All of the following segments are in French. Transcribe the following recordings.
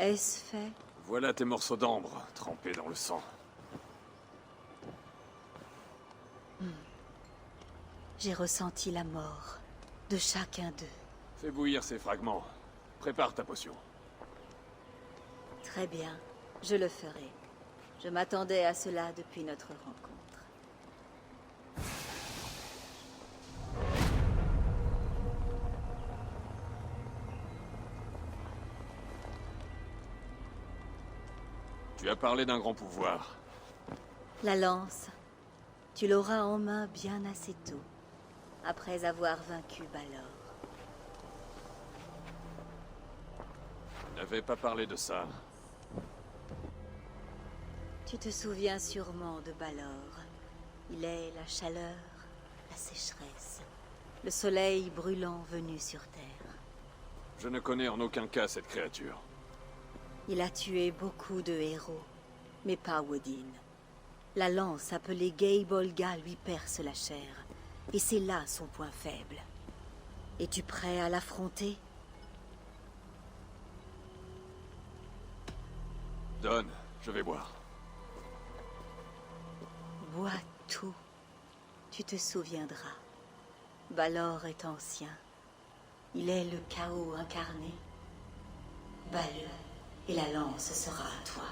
Est-ce fait? Voilà tes morceaux d'ambre, trempés dans le sang. J'ai ressenti la mort de chacun d'eux. Fais bouillir ces fragments. Prépare ta potion. Très bien, je le ferai. Je m'attendais à cela depuis notre rencontre. Tu as parlé d'un grand pouvoir. La lance, tu l'auras en main bien assez tôt, après avoir vaincu Balor. Tu n'avais pas parlé de ça. Tu te souviens sûrement de Balor. Il est la chaleur, la sécheresse, le soleil brûlant venu sur Terre. Je ne connais en aucun cas cette créature. Il a tué beaucoup de héros, mais pas Woden. La lance appelée Geibolga lui perce la chair, et c'est là son point faible. Es-tu prêt à l'affronter? Donne, je vais boire. Bois tout. Tu te souviendras. Balor est ancien. Il est le chaos incarné. Balor, et la lance sera à toi.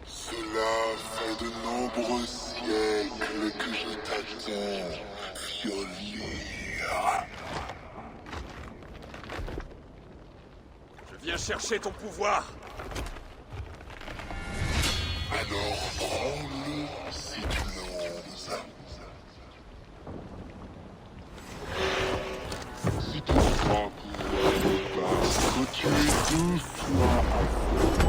Cela fait de nombreux siècles que je t'attends, Fjolnir. Je viens chercher ton pouvoir. Alors prends-le si tu l'oses. Si tu crois pouvoir me battre, tu es 2 fois aveugle.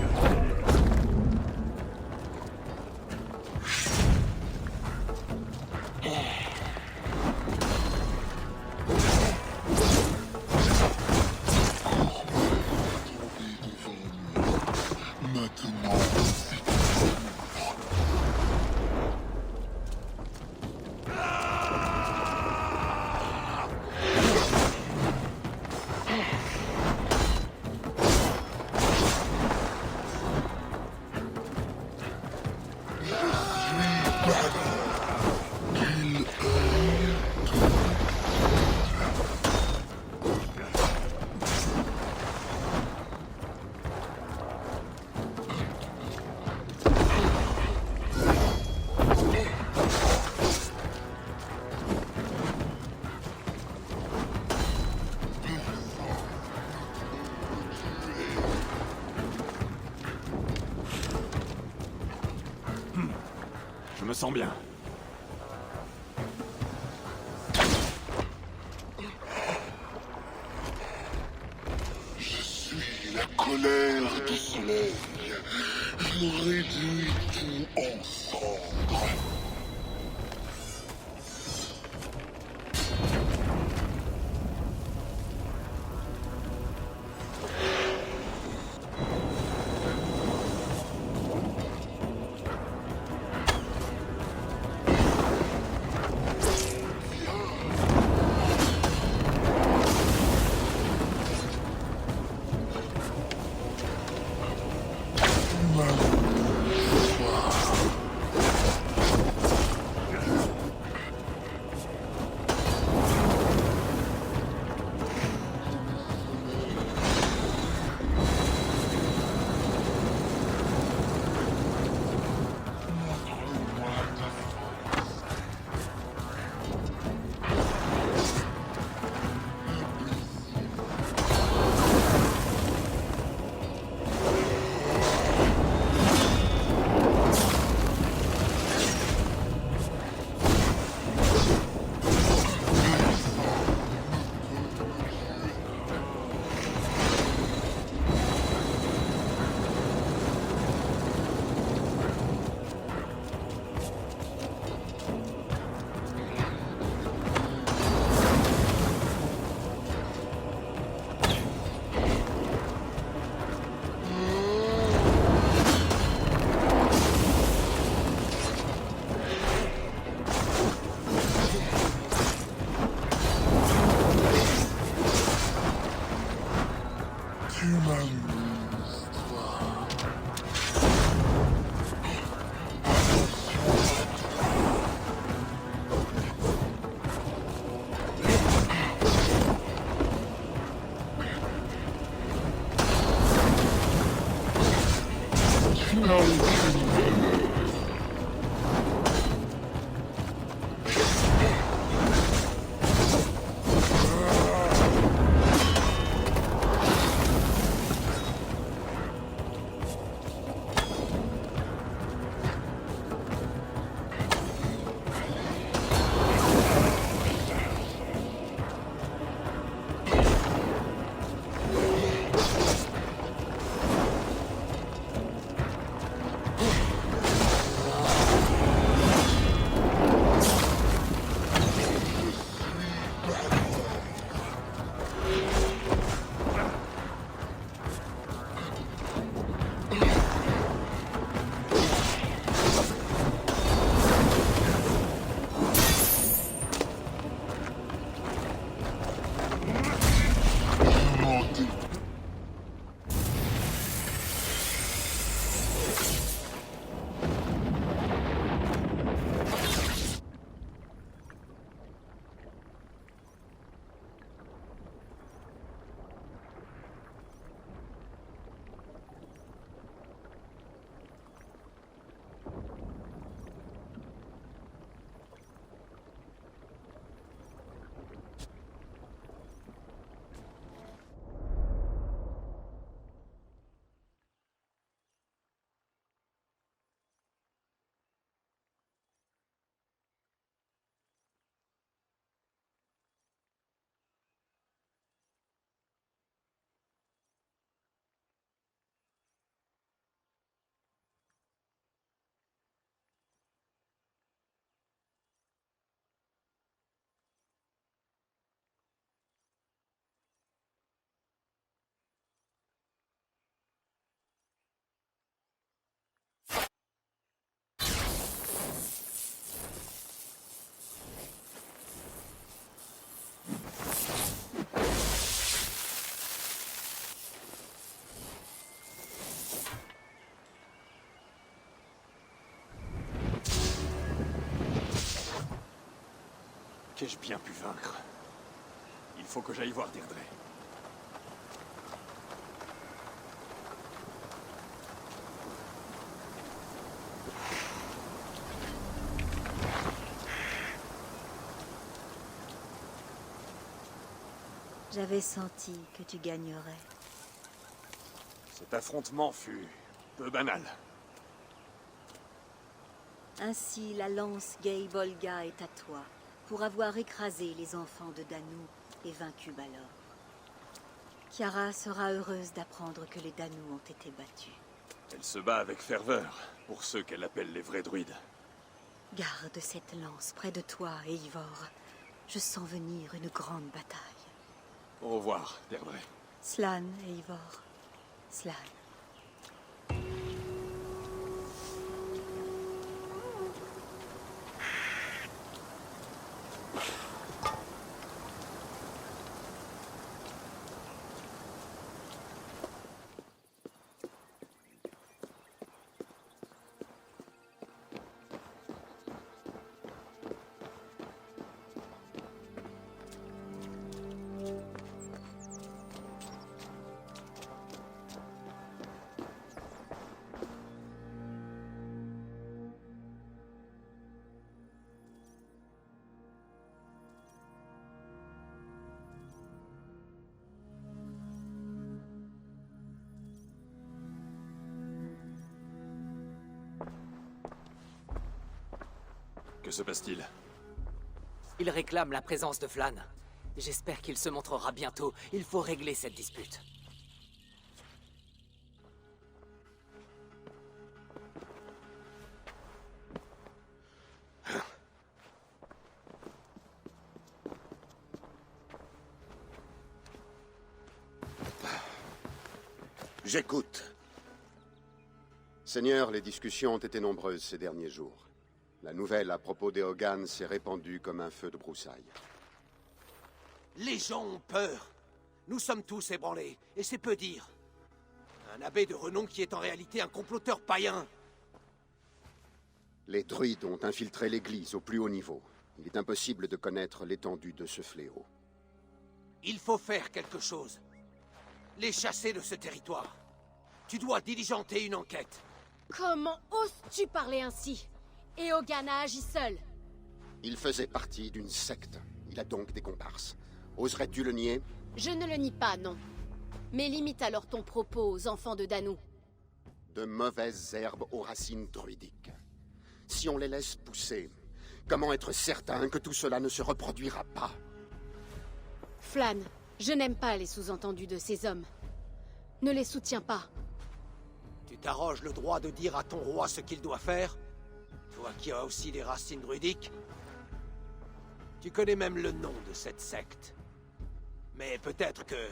Maintenant, si tu souffres. Je me sens bien. Je suis la colère du soleil. Je réduis tout en cendres. Tu m'amuses, toi. Tu n'as aucune valeur. Qu'ai-je bien pu vaincre? Il faut que j'aille voir Deirdre. J'avais senti que tu gagnerais. Cet affrontement fut peu banal. Ainsi, la lance Gay Bolga est à toi, pour avoir écrasé les enfants de Danu et vaincu Balor. Kiara sera heureuse d'apprendre que les Danu ont été battus. Elle se bat avec ferveur pour ceux qu'elle appelle les vrais druides. Garde cette lance près de toi, Eivor. Je sens venir une grande bataille. Au revoir, Deirdre. Slan, Eivor. Slan. Que se passe-t-il? Il réclame la présence de Flann. J'espère qu'il se montrera bientôt. Il faut régler cette dispute. J'écoute. Seigneur, les discussions ont été nombreuses ces derniers jours. La nouvelle à propos des Hogan s'est répandue comme un feu de broussailles. Les gens ont peur. Nous sommes tous ébranlés, et c'est peu dire. Un abbé de renom qui est en réalité un comploteur païen. Les druides ont infiltré l'église au plus haut niveau. Il est impossible de connaître l'étendue de ce fléau. Il faut faire quelque chose. Les chasser de ce territoire. Tu dois diligenter une enquête. Comment oses-tu parler ainsi? Eogan a agi seul. Il faisait partie d'une secte. Il a donc des comparses. Oserais-tu le nier? Je ne le nie pas, non. Mais limite alors ton propos aux enfants de Danou. De mauvaises herbes aux racines druidiques. Si on les laisse pousser, comment être certain que tout cela ne se reproduira pas? Flann, je n'aime pas les sous-entendus de ces hommes. Ne les soutiens pas. Tu t'arroges le droit de dire à ton roi ce qu'il doit faire? Toi qui as aussi des racines druidiques? Tu connais même le nom de cette secte. Mais peut-être que,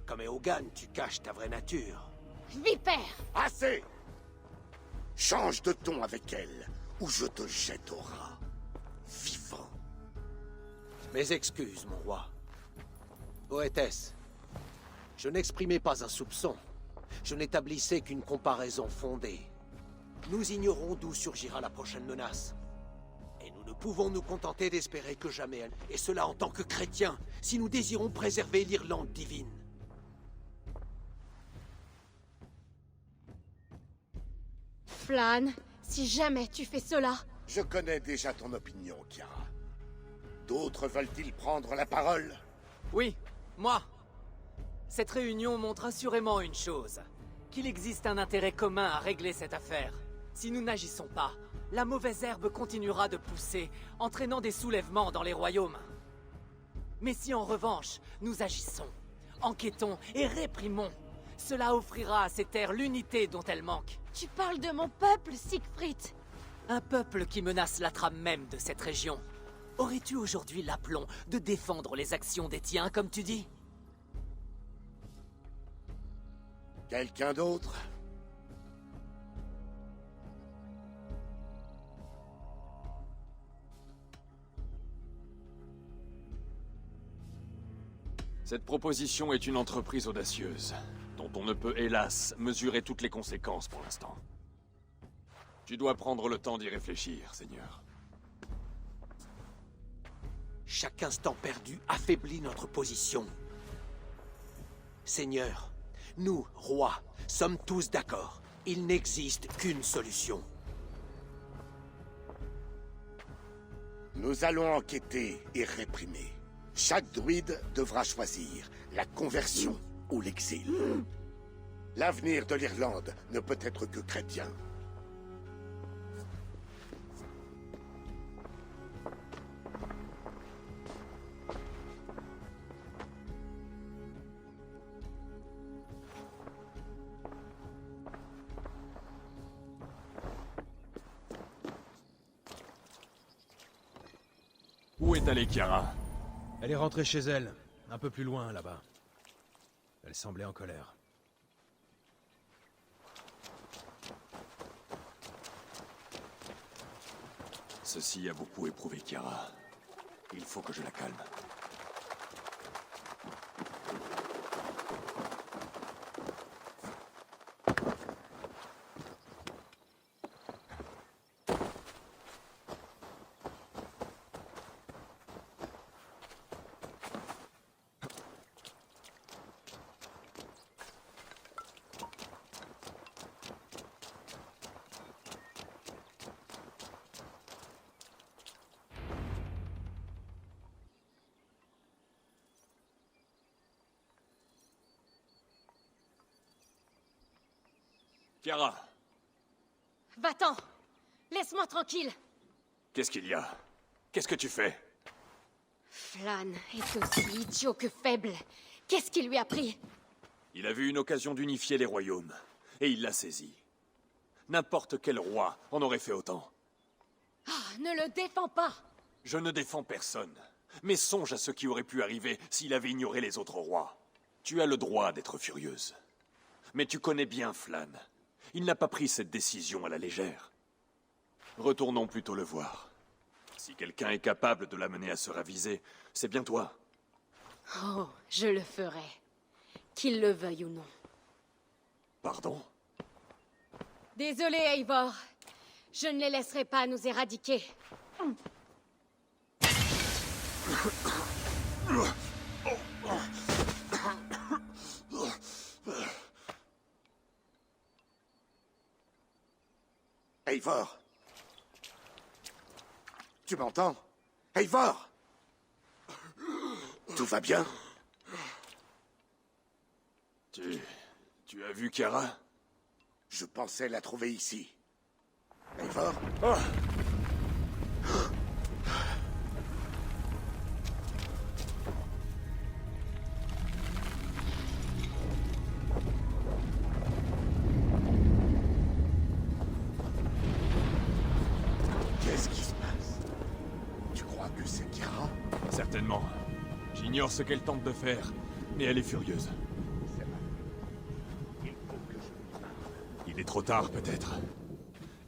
comme Eogan, tu caches ta vraie nature. Vipère! Assez! Change de ton avec elle, ou je te jette au rat. Vivant. Mes excuses, mon roi. Poétesse, je n'exprimais pas un soupçon. Je n'établissais qu'une comparaison fondée. Nous ignorons d'où surgira la prochaine menace. Et nous ne pouvons nous contenter d'espérer que jamais elle... Et cela en tant que chrétiens, si nous désirons préserver l'Irlande divine. Flann, si jamais tu fais cela... Je connais déjà ton opinion, Kiara. D'autres veulent-ils prendre la parole? Oui, moi. Cette réunion montre assurément une chose. Qu'il existe un intérêt commun à régler cette affaire. Si nous n'agissons pas, la mauvaise herbe continuera de pousser, entraînant des soulèvements dans les royaumes. Mais si en revanche, nous agissons, enquêtons et réprimons, cela offrira à ces terres l'unité dont elles manquent. Tu parles de mon peuple, Siegfried. Un peuple qui menace la trame même de cette région. Aurais-tu aujourd'hui l'aplomb de défendre les actions des tiens, comme tu dis? Quelqu'un d'autre? Cette proposition est une entreprise audacieuse, dont on ne peut hélas mesurer toutes les conséquences pour l'instant. Tu dois prendre le temps d'y réfléchir, Seigneur. Chaque instant perdu affaiblit notre position. Seigneur, nous, rois, sommes tous d'accord. Il n'existe qu'une solution. Nous allons enquêter et réprimer. Chaque druide devra choisir la conversion ou l'exil. L'avenir de l'Irlande ne peut être que chrétien. Où est allée Kiara? Elle est rentrée chez elle, un peu plus loin, là-bas. Elle semblait en colère. Ceci a beaucoup éprouvé Kiara. Il faut que je la calme. Kiara, Va-t'en! Laisse-moi tranquille! qu'est-ce qu'il y a? Qu'est-ce que tu fais? Flann est aussi idiot que faible. Qu'est-ce qui lui a pris? Il a vu une occasion d'unifier les royaumes, et il l'a saisie. N'importe quel roi en aurait fait autant. Ah, ne le défends pas! Je ne défends personne, mais songe à ce qui aurait pu arriver s'il avait ignoré les autres rois. Tu as le droit d'être furieuse. Mais tu connais bien Flann. Il n'a pas pris cette décision à la légère. Retournons plutôt le voir. Si quelqu'un est capable de l'amener à se raviser, c'est bien toi. Oh, je le ferai. Qu'ils le veuillent ou non. Pardon? Désolé, Eivor. Je ne les laisserai pas nous éradiquer. Eivor! Tu m'entends? Eivor! Tout va bien? Tu as vu Chiara? Je pensais la trouver ici. Eivor? Qu'est-ce qui se passe? Tu crois que c'est Chiara? Certainement. J'ignore ce qu'elle tente de faire, mais elle est furieuse. C'est vrai. Il faut que je... Il est trop tard, peut-être.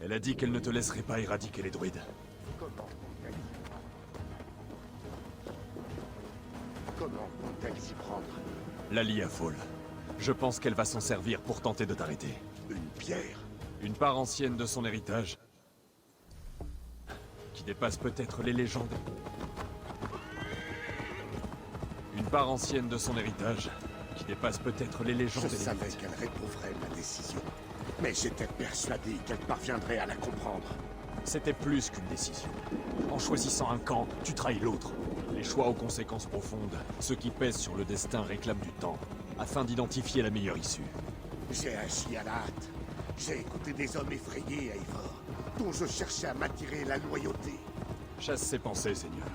Elle a dit qu'elle ne te laisserait pas éradiquer les druides. Comment vont-elles s'y prendre? Lali a folle. Je pense qu'elle va s'en servir pour tenter de t'arrêter. Une pierre? Une part ancienne de son héritage, qui dépasse peut-être les légendes. Une part ancienne de son héritage, qui dépasse peut-être les légendes. Je savais qu'elle réprouverait ma décision. Mais j'étais persuadé qu'elle parviendrait à la comprendre. C'était plus qu'une décision. En choisissant un camp, tu trahis l'autre. Les choix aux conséquences profondes, ceux qui pèsent sur le destin réclament du temps, afin d'identifier la meilleure issue. J'ai agi à la hâte. J'ai écouté des hommes effrayés à Eivor, dont je cherchais à m'attirer la loyauté. Chasse ses pensées, Seigneur.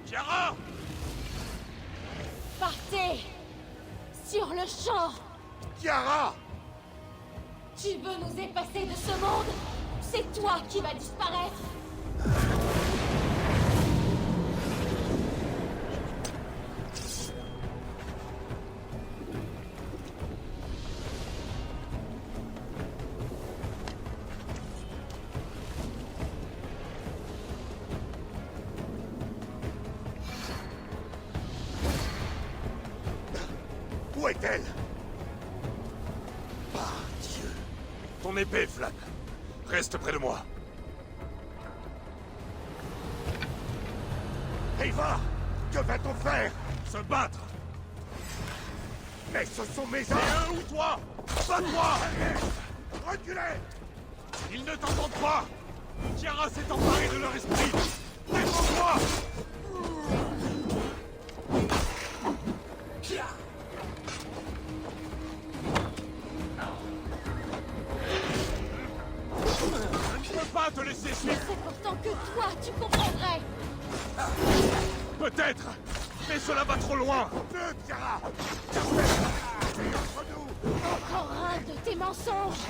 Chiara! Partez! Sur le champ! Chiara! Tu veux nous effacer de ce monde? C'est toi qui vas disparaître! Où est-elle? Par Dieu. Ton épée, Flan. Reste près de moi. Eivor! Que va-t-on faire? Se battre. Mais ce sont mes C'est hommes! eux ou toi? Bats-toi! Reculez! Ils ne t'entendent pas. Chiara s'est emparée de leur esprit. Défends-toi! Je ne peux pas te laisser suivre. C'est pourtant que toi, tu comprendrais! Peut-être, mais cela va trop loin. Feu, Chiara! C'est entre nous! Encore un de tes mensonges!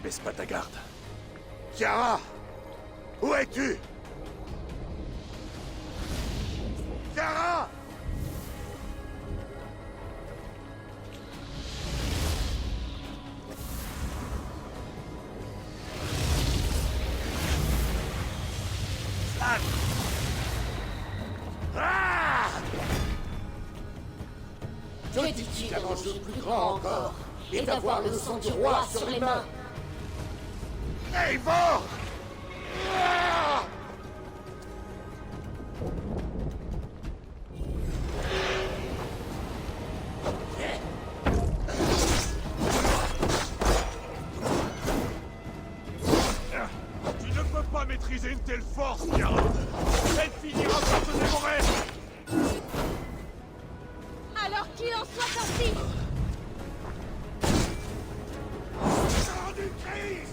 baisse pas ta garde. Kiara! Où es-tu? Kiara! Ah! Que dis-tu d'un enjeu plus grand encore, et d'avoir le sang du roi sur les mains? Eivor! Ah! Tu ne peux pas maîtriser une telle force, Kiara. Elle finira par te dévorer. Alors qu'il en soit ainsi! Sang du Christ!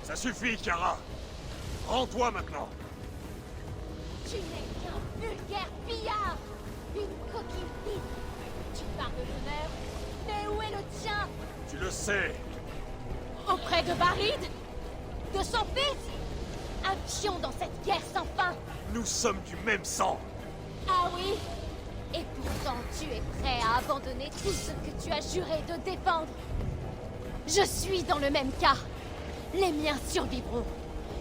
Ça suffit, Kiara. Rends-toi maintenant. Tu n'es qu'un vulgaire pillard! Une coquille vide! Tu parles de l'honneur, mais où est le tien? Tu le sais. Auprès de Baride? De son fils? Un pion dans cette guerre sans fin! Nous sommes du même sang. Ah oui? Et pourtant tu es prêt à abandonner tout ce que tu as juré de défendre! Je suis dans le même cas! Les miens survivront,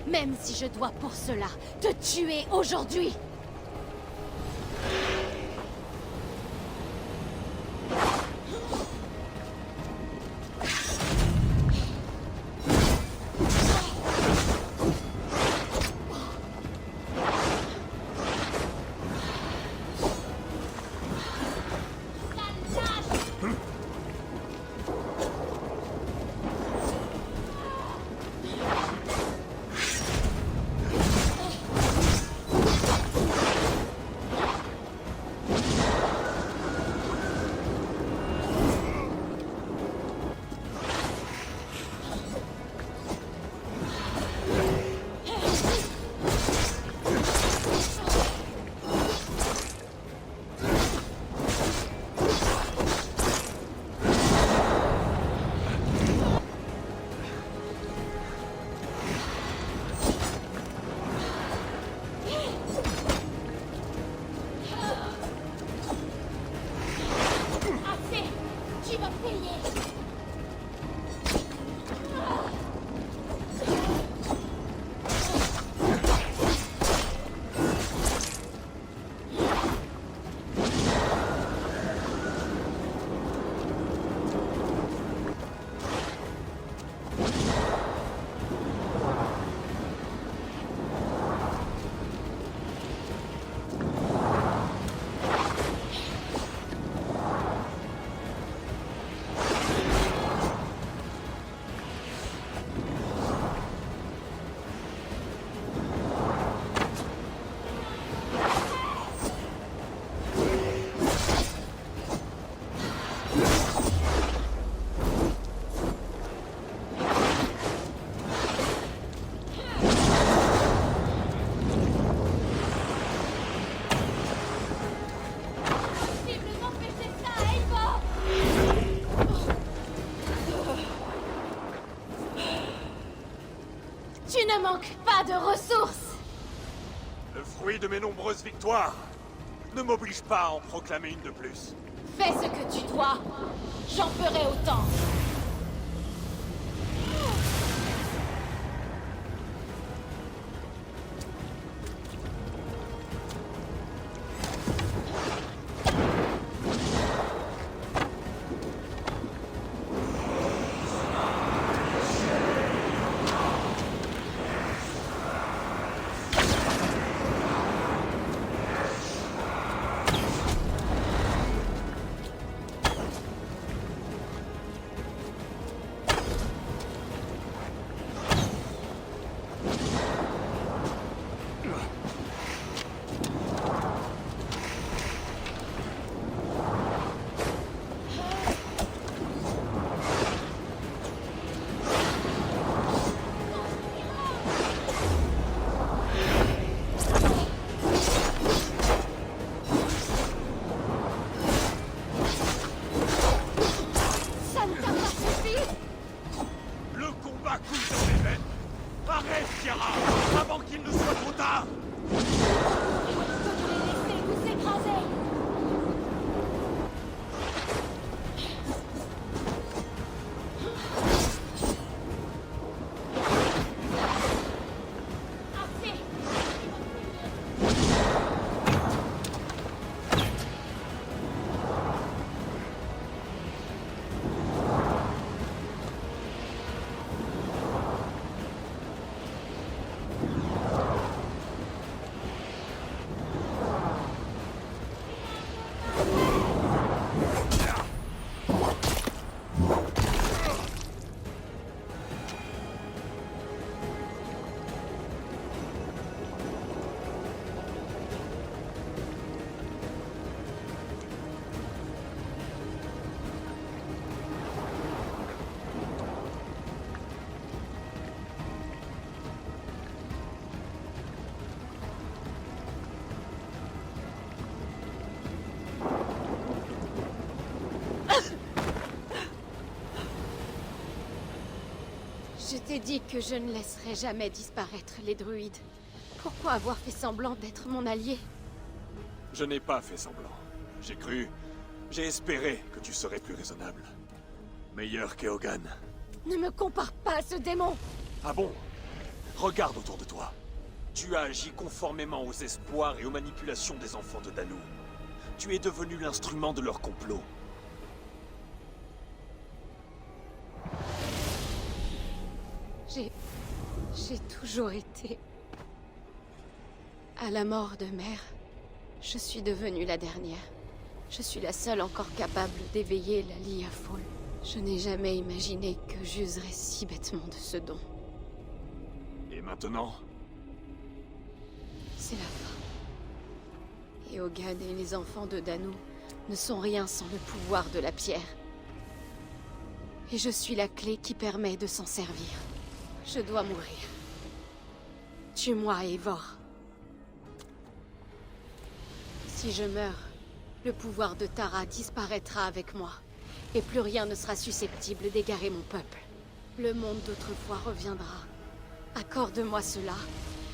même si je dois pour cela te tuer aujourd'hui! Tu ne manques pas de ressources! Le fruit de mes nombreuses victoires ne m'oblige pas à en proclamer une de plus. Fais ce que tu dois. J'en ferai autant. t'ai dit que je ne laisserai jamais disparaître les druides. Pourquoi avoir fait semblant d'être mon allié? Je n'ai pas fait semblant. J'ai cru, j'ai espéré que tu serais plus raisonnable. Meilleur qu'Eogan. Ne me compare pas à ce démon! Ah bon? Regarde autour de toi. Tu as agi conformément aux espoirs et aux manipulations des enfants de Danu. Tu es devenu l'instrument de leur complot. J'ai toujours été... À la mort de mère, je suis devenue la dernière. Je suis la seule encore capable d'éveiller la Liafoul. Je n'ai jamais imaginé que j'userais si bêtement de ce don. Et maintenant? C'est la fin. Eogan et les enfants de Danu ne sont rien sans le pouvoir de la pierre. Et je suis la clé qui permet de s'en servir. Je dois mourir. Tue-moi, Eivor. Si je meurs, le pouvoir de Tara disparaîtra avec moi. Et plus rien ne sera susceptible d'égarer mon peuple. Le monde d'autrefois reviendra. Accorde-moi cela.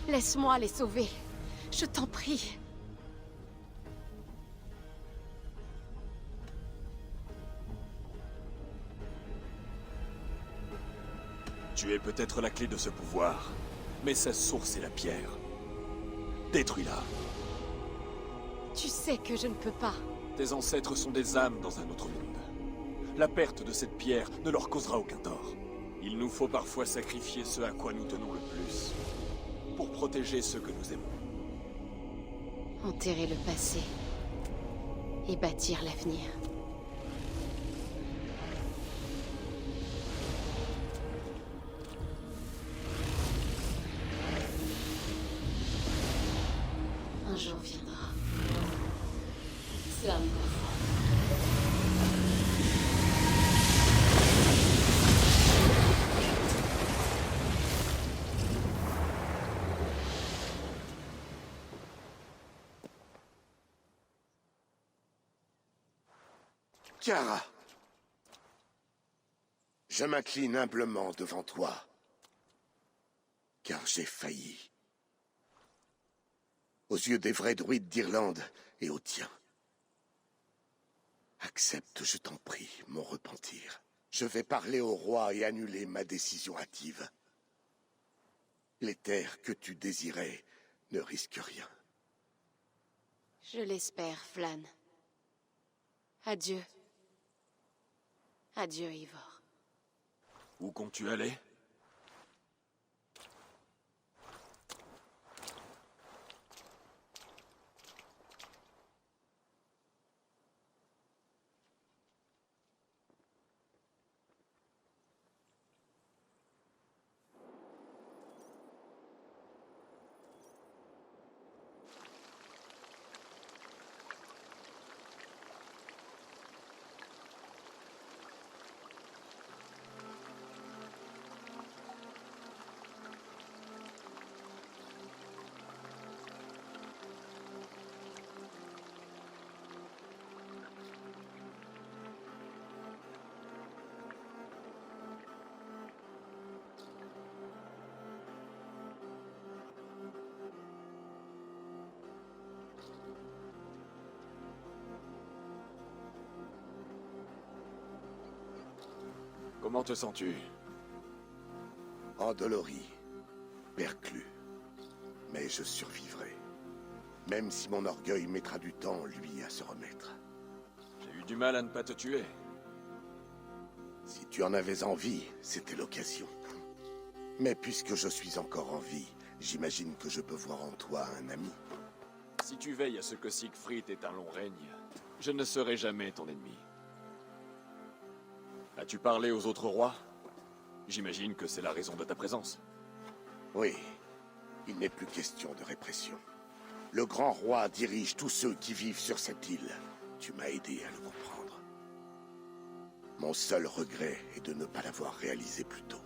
Laisse-moi les sauver. Je t'en prie. Tu es peut-être la clé de ce pouvoir, mais sa source est la pierre. Détruis-la. Tu sais que je ne peux pas. Tes ancêtres sont des âmes dans un autre monde. La perte de cette pierre ne leur causera aucun tort. Il nous faut parfois sacrifier ce à quoi nous tenons le plus, pour protéger ceux que nous aimons. Enterrer le passé et bâtir l'avenir. Un jour viendra. Cela me confond. Kara, je m'incline humblement devant toi, car j'ai failli. Aux yeux des vrais druides d'Irlande et aux tiens. Accepte, je t'en prie, mon repentir. Je vais parler au roi et annuler ma décision hâtive. Les terres que tu désirais ne risquent rien. Je l'espère, Flann. Adieu. Adieu, Eivor. Où comptes-tu aller? Comment te sens-tu? Endolori, perclus. Mais je survivrai. Même si mon orgueil mettra du temps, lui, à se remettre. J'ai eu du mal à ne pas te tuer. Si tu en avais envie, c'était l'occasion. Mais puisque je suis encore en vie, j'imagine que je peux voir en toi un ami. Si tu veilles à ce que Siegfried ait un long règne, je ne serai jamais ton ennemi. As-tu parlé aux autres rois? J'imagine que c'est la raison de ta présence. Oui, il n'est plus question de répression. Le grand roi dirige tous ceux qui vivent sur cette île. Tu m'as aidé à le comprendre. Mon seul regret est de ne pas l'avoir réalisé plus tôt.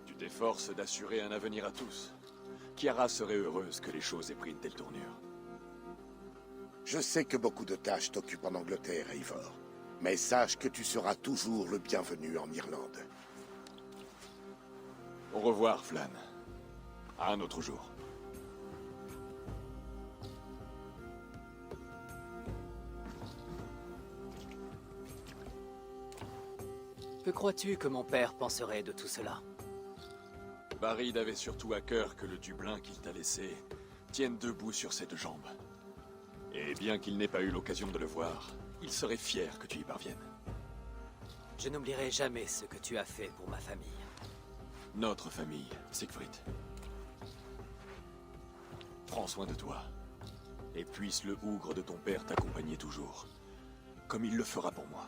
Tu t'efforces d'assurer un avenir à tous. Kiara serait heureuse que les choses aient pris une telle tournure. Je sais que beaucoup de tâches t'occupent en Angleterre, Eivor. Mais sache que tu seras toujours le bienvenu en Irlande. Au revoir, Flan. À un autre jour. Que crois-tu que mon père penserait de tout cela? Barid avait surtout à cœur que le Dublin qu'il t'a laissé tienne debout sur ses deux jambes. Et bien qu'il n'ait pas eu l'occasion de le voir, il serait fier que tu y parviennes. Je n'oublierai jamais ce que tu as fait pour ma famille. Notre famille, Siegfried. Prends soin de toi. Et puisse le Ougre de ton père t'accompagner toujours. Comme il le fera pour moi.